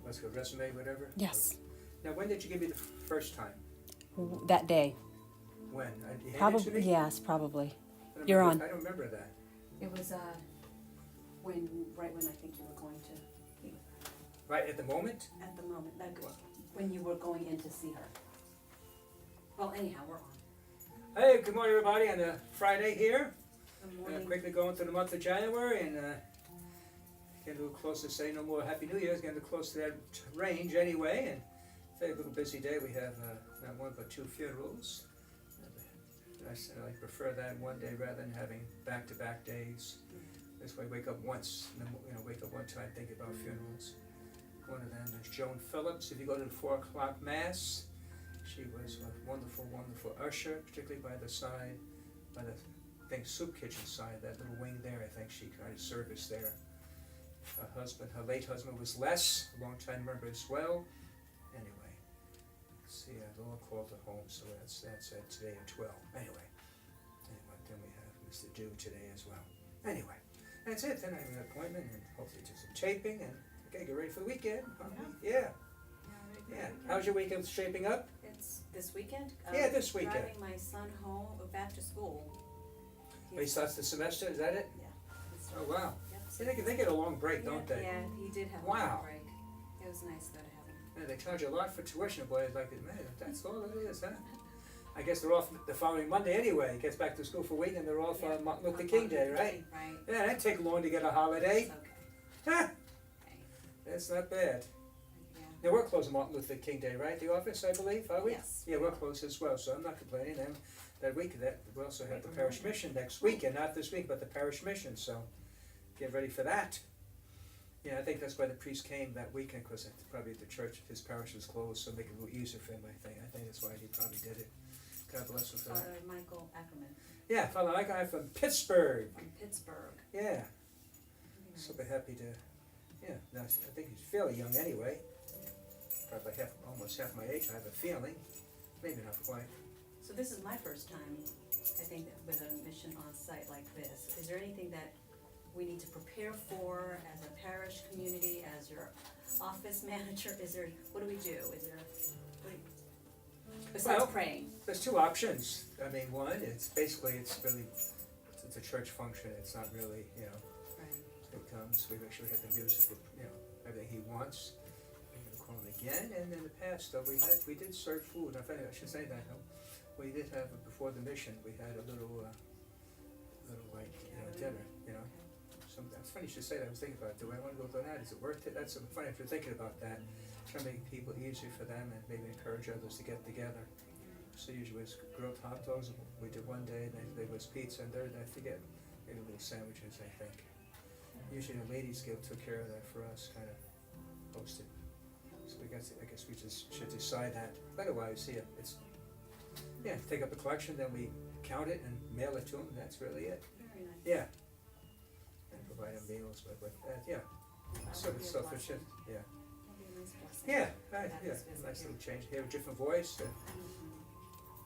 what's it, resume, whatever? Yes. Now, when did you give me the first time? That day. When? You handed it to Probably, me? yes, probably. I don't You're remember- on. I don't remember that. It was, right when I think you were going to, Right at the moment? at the moment, like, when you were going in to see her. Well, anyhow, we're on. Hey, good morning, everybody, on a Friday here. Good morning. Quickly going through the month of January and getting a little close to say no more Happy New Year. It's getting close to that range anyway. And today, a little busy day. We have not one but 2 funerals. I prefer that one day rather than having back-to-back days. This way, wake up once, and then wake up one time thinking about funerals. One of them is Joan Phillips. If you go to the 4 o'clock mass, she was a wonderful, wonderful usher, particularly by the side, by the soup kitchen side, that little wing there. I think she kind of service there. Her late husband was Les, a long time member as well. Anyway, let's see, Laura called her home, so that's at today at 12. Anyway, then we have Mr. Dew today as well. Anyway, that's it. Then I have an appointment and hopefully do some taping and okay, get ready for the weekend. Yeah. How's your weekend shaping up? It's this weekend? Yeah, this weekend. Driving my son home, back to school. He starts the semester, is that it? Yeah. Oh, wow. Yep. See, they get a long break, don't they? Yeah, he did have a Wow. long break. It was nice though to have him. Yeah, they charge a lot for tuition, boy. It's like, man, that's all it is, huh? I guess they're off the following Monday anyway. Gets back to school for a week and they're off on Martin Luther King Day, right? Right. Yeah, that'd take long to get a holiday. It's okay. Huh, Okay. that's not bad. Yeah. Now, we're closed on Martin Luther King Day, right? The office, I believe, are we? Yes. Yeah, we're closed as well, so I'm not complaining. And that week, we also have the parish mission next weekend, not this week, but the parish mission, so get ready for that. Yeah, I think that's why the priest came that weekend, because probably the church, his parish was closed, so make it a little easier for him, I think. I think that's why he probably did it. God bless him for that. Father Michael Ackerman Yeah, Father Michael, I'm from Pittsburgh. from Pittsburgh. Yeah, Very super nice. happy to, yeah, no, I think he's fairly young anyway. Probably almost half my age, I have a feeling. Maybe not quite. So this is my first time, I think, with a mission on site like this. Is there anything that we need to prepare for as a parish community, as your office manager? What do we do? Besides Well, praying? There's 2 options. I mean, one, it's a church function. It's not really, Right. it comes, we make sure we have him use it for, everything he wants. We're gonna call him again, and in the past, we did serve food. I think I should say that, we did have, before the mission, we had a little dinner, It's funny you should say that. I was thinking about, do I wanna go to that? Is it worth it? That's funny if you're thinking about that. Trying to make people easier for them and maybe encourage others to get together. So usually it's grilled hot dogs, we did one day, then there was pizza, and third, I forget, maybe little sandwiches, I think. Usually the ladies took care of that for us, kind of hosted. So I guess we just should decide that. Otherwise, take up the collection, then we count it and mail it to them, that's really it. Very nice. Yeah. And provide them meals, but yeah, That would be a sufficient, blessing. yeah. That'd be a nice blessing. Yeah, Have yeah, this visit nice here. little change. He have a different voice. Mhm.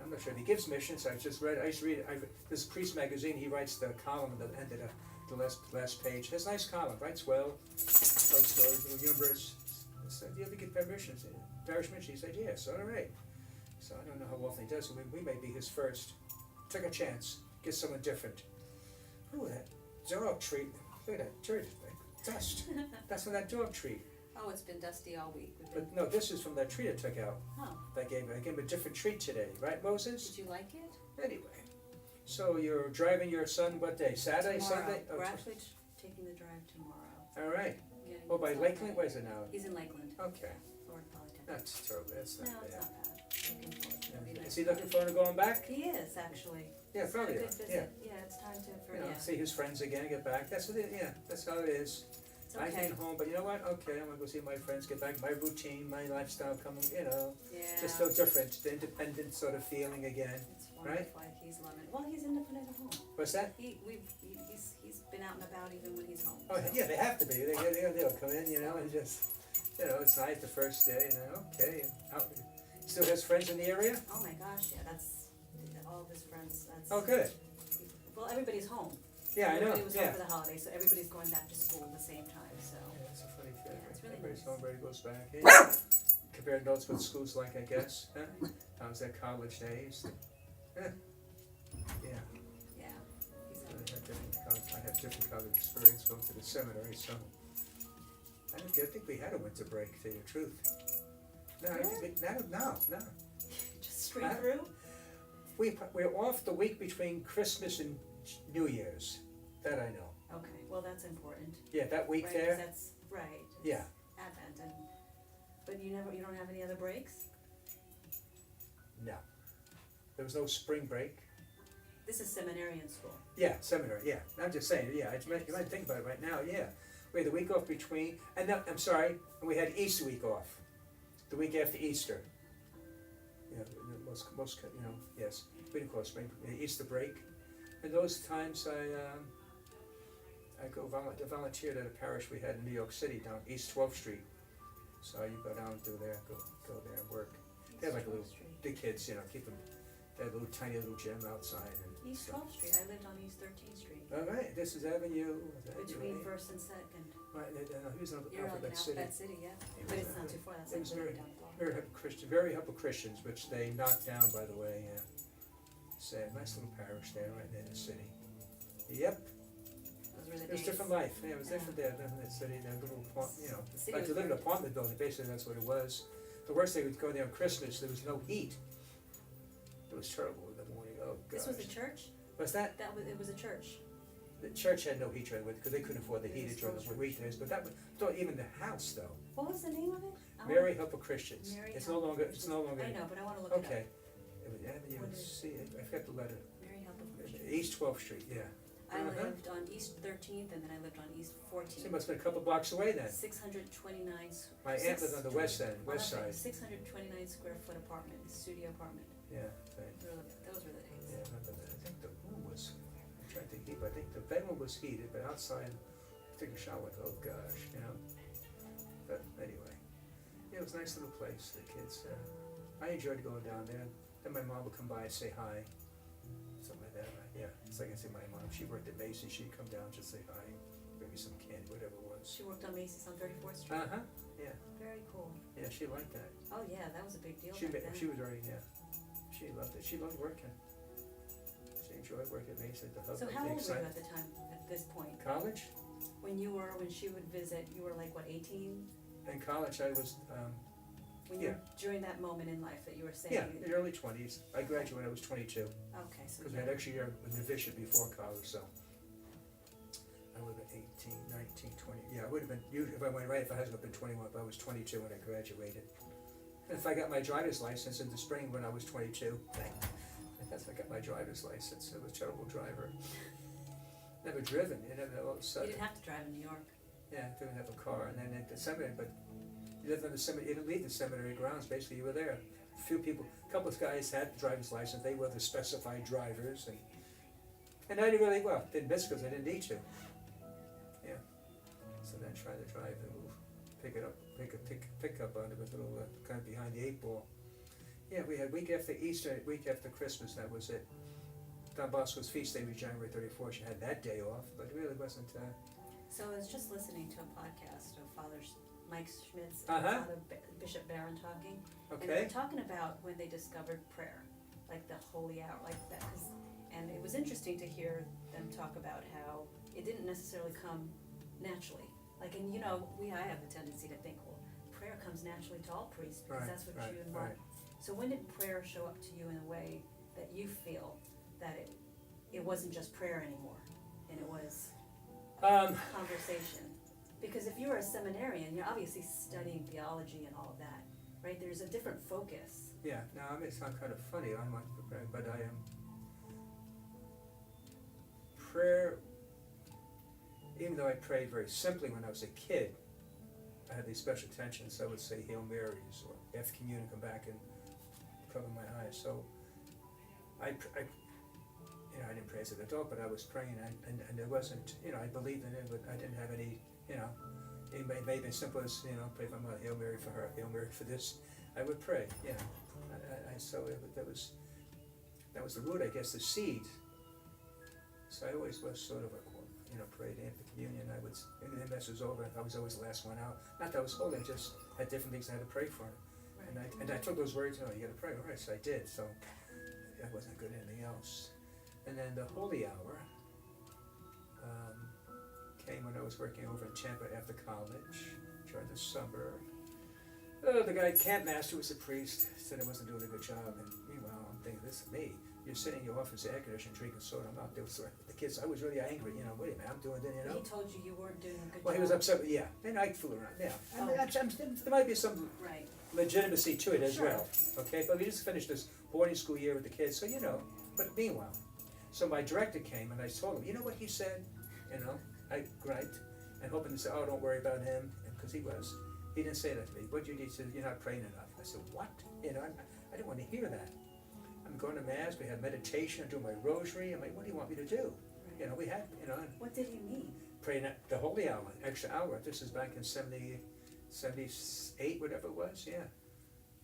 I'm not sure if he gives missions. I used to read this priest magazine. He writes the column at the end of the last page. He has a nice column. Writes well. Tells stories, little humorous. I said, "Do you ever get parish mission?" He said, "Yes." All right. So I don't know how often he does. So we may be his first. Take a chance. Get someone different. Ooh, that dog treat. Look at that dirt, like dust. That's from that dog treat. Oh, it's been dusty all week. But no, this is from that treat I took out. Oh, I gave him a different treat today, right, Moses? did you like it? Anyway, so you're driving your son what day? Saturday, Tomorrow. Sunday? We're actually taking the drive tomorrow. All right. Getting Oh, by him Lakeland? started. Where is it now? He's in Lakeland, Okay, Florida Polytechnic. that's terrible. That's No, not it's bad. not bad. Looking forward to it. It'll be Yeah. nice Is he to looking forward to going back? He is, actually. Yeah, It's probably. a good Yeah. visit. Yeah, it's time to, See his friends again, get back. That's what it. Yeah, that's how it is. It's I okay. get home, but you know what? Okay, I'm gonna go see my friends, get back my routine, my lifestyle coming. Yeah. Just so different. The independent sort of feeling again. It's wonderful. He's loving it. Well, he's independent at home. What's that? He's been out and about even when he's home. Oh, so. yeah, they have to be. They'll come in, and just, it's nice the first day, and then, okay. Still has friends in the area? Oh my gosh, yeah, that's all of his friends. That's Oh, good. Well, everybody's home. Yeah, I know, Everybody was home yeah. for the holidays, so everybody's going back to school at the same time. So Yeah, it's a funny thing. yeah, it's really goodness. Brady goes back. Yeah. Compared notes what school's like, I guess. Huh? How's that college days? Yeah. Yeah. Yeah. He's I had different college experience going to the seminary, so I think we had a winter break, to tell you the truth. No, I don't think no. just straight through? We're off the week between Christmas and New Year's. That I know. Okay, well, that's important. Yeah, that week Right, 'cause there. that's, right. it's Yeah. Advent and, but you don't have any other breaks? No. There was no spring break. This is seminarian school. Yeah, seminary, yeah. I'm just saying, yeah, you might think about it right now, yeah. We had the week off between, and no, I'm sorry, and we had Easter week off. The week after Easter. Yeah, most, yes, we didn't call it spring, Easter break. And those times I go volunteered at a parish we had in New York City down East 12th Street. So you go down through there, go there and work. They have like a little, the kids, keep them, they have a little tiny little gym outside and. East so- 12th Street, I lived on East 13th Street, All right, this is Avenue. between First and Second. Right, he was in You're like in Alphabet City. Alphabet City, yeah, but it's not too far, that's It like was literally down the block. Very helpful Christians, which they knocked down, by the way, yeah. Sad, nice little parish there, right there in the city. Yep, Those were the it was days. different life, yeah, it was different there, in that city, that little, The city like was to live in an very- apartment building, basically that's what it was. The worst thing, we'd go there on Christmas, there was no heat. It was terrible in the morning, oh gosh. This was a church? Was that? It was a church. The church had no heat during the because they couldn't afford the It heat was during the church. weekdays, but that was, don't even the house though. What was the name of it? Mary Help of Christians. Mary It's Help no of longer, Christians. it's no longer. I know, but I wanna look it up. Okay. It was Avenue, What is- C, I forgot the letter. Mary Help of Christians. East 12th Street, yeah. I Uh-huh. lived on East 13th and then I lived on East So 14th. it must have been a couple blocks away then. 629. My aunt lived on the west end, west side. 629 square foot apartment, studio apartment. Yeah, right. Those were the days. Yeah, I remember that. I think the room was, I'm trying to think, I think the bedroom was heated, but outside, taking a shower, oh gosh, But anyway, yeah, it was a nice little place, the kids, I enjoyed going down there. Then my mom would come by and say hi, something like that, yeah. It's like I say, my mom, she worked at Macy's, she'd come down, just say hi, bring me some candy, whatever it was. She worked on Macy's on 34th Street. Uh-huh, yeah, Very cool. yeah, she liked that. Oh yeah, that was a big deal She back then. was very, yeah, she loved it, she loved working. She enjoyed working at Macy's at the hub. So at how the old were you site. at the time, at this point? College? When she would visit, you were like, what, 18? In college, I was, During that moment in life that you were saying? yeah, in the early 20s. I graduated when I was 22, Okay, so because I had an extra year of novitiate before college, so. I would have been 18, 19, 20, yeah, I would have been, if I went right, if I hadn't been 21, but I was 22 when I graduated. And if I got my driver's license in the spring when I was 22, that's when I got my driver's license. I was a terrible driver. Never driven, all of a you sudden. didn't have to drive in New York. Yeah, didn't have a car, and then at the seminary, but you lived in the seminary, you didn't leave the seminary grounds, basically you were there. A few people, a couple of guys had driver's license, they were the specified drivers, and I didn't really, didn't miss because I didn't need to. Yeah, so then try to drive and move, pick up on it with a little, kind of behind the 8 ball. Yeah, we had week after Easter, week after Christmas, that was it. Don Bosco's feast day was January 34th, she had that day off, but it really wasn't, So I was just listening to a podcast of Mike Schmitz and Uh-huh. Father Bishop Barron talking. And they okay. were talking about when they discovered prayer, like the holy hour, like that. And it was interesting to hear them talk about how it didn't necessarily come naturally. Like, and I have the tendency to think, well, prayer comes naturally to all priests because that's what you and Mark. So when did prayer show up to you in a way that you feel that it wasn't just prayer anymore, and it was conversation? Because if you were a seminarian, you're obviously studying theology and all of that, right? There's a different focus. Yeah, now I may sound kind of funny, but I am. Prayer, even though I prayed very simply when I was a kid, I had these special tensions. I would say Hail Marys or after communion, come back and cover my eyes. So I didn't pray as an adult, but I was praying, and there wasn't, I believed in it, but I didn't have any, it may have been simple as, pray for my mother, Hail Mary for her, Hail Mary for this. I would pray, yeah. That was the root, I guess, the seed. So I always was sort of prayed after communion. And the mess was over, I was always the last one out. Not that I was holding, just had different things I had to pray for. And I took those words, you gotta pray, all right, so I did, so I wasn't good at anything else. And then the holy hour came when I was working over in Tampa after college, during the summer. The guy, camp master, was a priest, said I wasn't doing a good job, and meanwhile, I'm thinking, this is me. You're sitting in your office, air conditioning, drinking soda, I'm out there with the kids. I was really angry, wait a minute, I'm doing it, He told you weren't doing a good job. Well, he was upset, yeah, and I fool around, yeah. There might be some Right. legitimacy to it as Sure. well, okay? But we just finished this boarding school year with the kids, so but meanwhile, so my director came and I told him, you know what he said? I griped and hoping to say, oh, don't worry about him, because he didn't say that to me. What you need to, you're not praying enough. I said, what? I didn't want to hear that. I'm going to mass, we have meditation, I do my rosary, I'm like, what do you want me to do? Right. We had, and What did he mean? praying at the holy hour, extra hour. This is back in 78, whatever it was, yeah.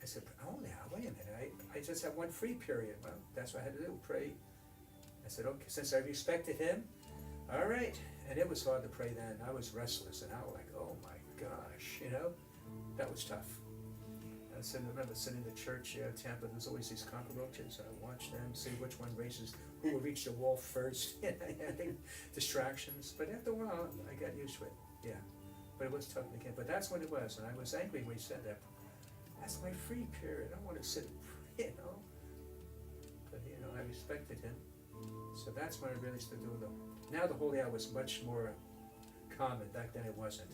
I said, holy hour, wait a minute, I just have one free period. Well, that's what I had to do, pray. I said, okay, since I respected him, all right. And it was hard to pray then. I was restless, and I was like, oh my gosh, that was tough. I remember sitting in the church here in Tampa, there's always these cockroaches. I watched them, see which one races, who will reach the wall first. I think distractions. But after a while, I got used to it, yeah. But it was tough again. But that's what it was, and I was angry when he said that. That's my free period. I want to sit and pray, But, I respected him. So that's when I really started doing now the holy hour was much more common. Back then it wasn't.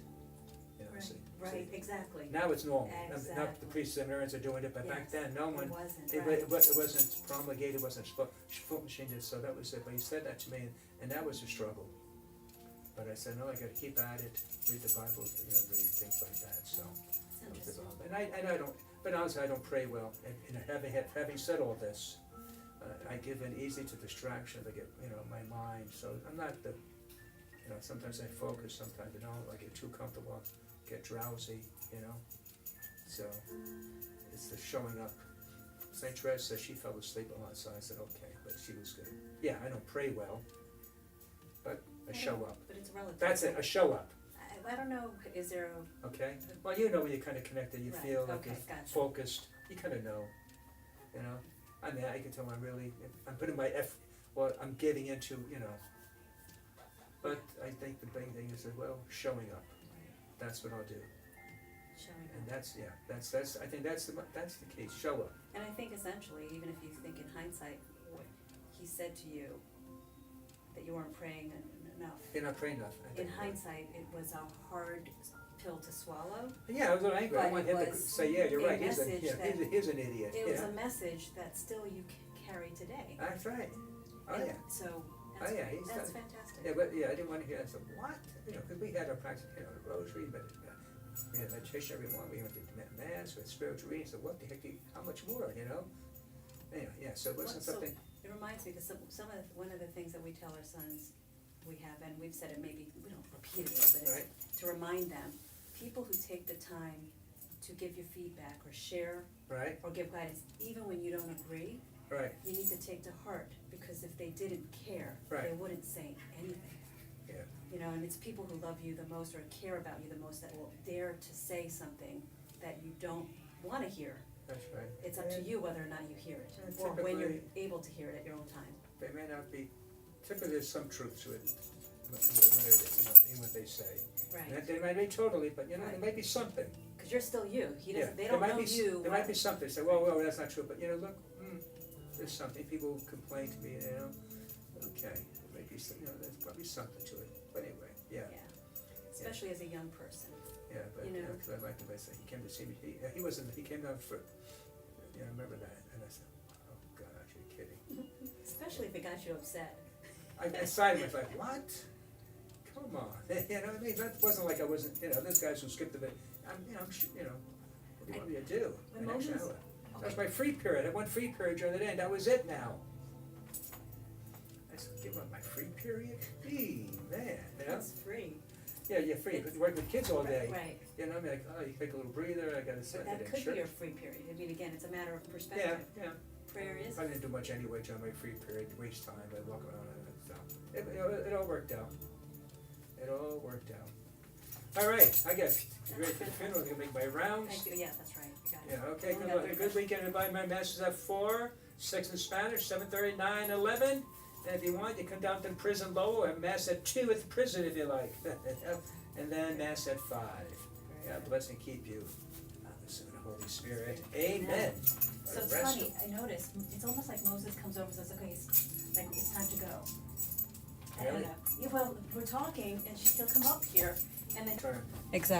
Right, exactly. Now it's normal. Exactly. Now the priests and seminarians are doing it, but back then no one. It wasn't. It wasn't promulgated. It wasn't machines. So that was it. But he said that to me, and that was a struggle. But I said, no, I got to keep at it. Read the Bible. Read things like that. So. And I don't. But honestly, I don't pray well. And having said all this, I give in easy to distractions. I get my mind. So I'm not the. Sometimes I focus. Sometimes I don't. I get too comfortable. Get drowsy, so it's the showing up. St. Therese says she fell asleep a lot, so I said okay, but she was good. Yeah, I don't pray well, but I show up. But it's relative. That's it, a show up. I don't know, is there a... Okay, well when you're kind of connected, you Right, feel like okay, you're gotcha. focused, you kind of know, I mean, I can tell I'm putting my I'm giving into, but I think the big thing is showing up. That's what I'll do, showing and up? that's I think that's the key. Show up. And I think essentially, even if you think in hindsight, what he said to you, that you weren't praying enough. You're not praying enough. In hindsight, it was a hard pill to swallow. Yeah, I was a little angry. I But want it him to was say, yeah, you're a right. He's message an idiot. It was Yeah, a message that still you carry today. that's right. Oh And yeah. So, Oh yeah, he's that's done. fantastic. Yeah, but I didn't want to hear that. I said, what? Because we had our practice, the rosary, but we had meditation every morning. We went to mass with spiritual reading. So what the heck? How much more? Anyway, yeah. So it wasn't So something. it reminds me, because one of the things that we tell our sons, we have, and we've said it, maybe we don't repeat it, but Right. it's to remind them, people who take the time to give you feedback or share Right. or give guidance, even when you don't agree, Right. you need to take to heart, because if they didn't care, Right. they wouldn't say anything. Yeah. And it's people who love you the most or care about you the most that will dare to say something that you don't wanna hear. That's right. It's up to you whether or not you hear it, And or when you're typically- able to hear it at your own time. They may not be. Typically, there's some truth to it. In what they say. Right. And they might be totally, but there Right. might be something. Because you're still you. He Yeah, doesn't, they there don't might know be you. There might be something. Say, well, that's not true. But look, there's something. People complain to me. Okay, maybe there's probably something to it. But anyway, yeah, Especially as a young person. yeah. But because I liked him, I said he came to see me. He wasn't. He came down for. I remember that, and I said, oh gosh, you're kidding. Especially if it got you upset. I sighed. I was like, what? Come on, I mean, that wasn't like I wasn't. There's guys who skipped a bit. What do you want me to do? When An extra Moses- hour. That was my free period. I had one free period during the day, and that was it now. I said, give up my free period? Gee, man, It's free. Yeah, you're free, but you work with kids all day. Right. I mean, like, you take a little breather, I gotta sit But that in could be your church. free period. I mean, again, it's a matter of Yeah, perspective. yeah. Prayer is. I didn't do much anyway during my free period, waste time, I walk around and stuff. It all worked out. It all worked out. All right, I get ready for the funeral. I'm gonna make my rounds. Thank you, yeah, that's right, you got it. Yeah, okay, Only good got luck. 30 Good weekend, everybody. My mass is at 4, 6 in Spanish, 7:30, 9, 11. And if you want, you come down to the prison Lowell, have mass at 2 at the prison if you like. And then mass at 5. God bless and keep you. Son of the Holy Spirit. Amen. So it's Rest funny, I noticed, it's almost like Moses comes over and says, okay, it's time to go. Really? Yeah, well, we're talking, and she'll come up here, and then Turn. Exactly.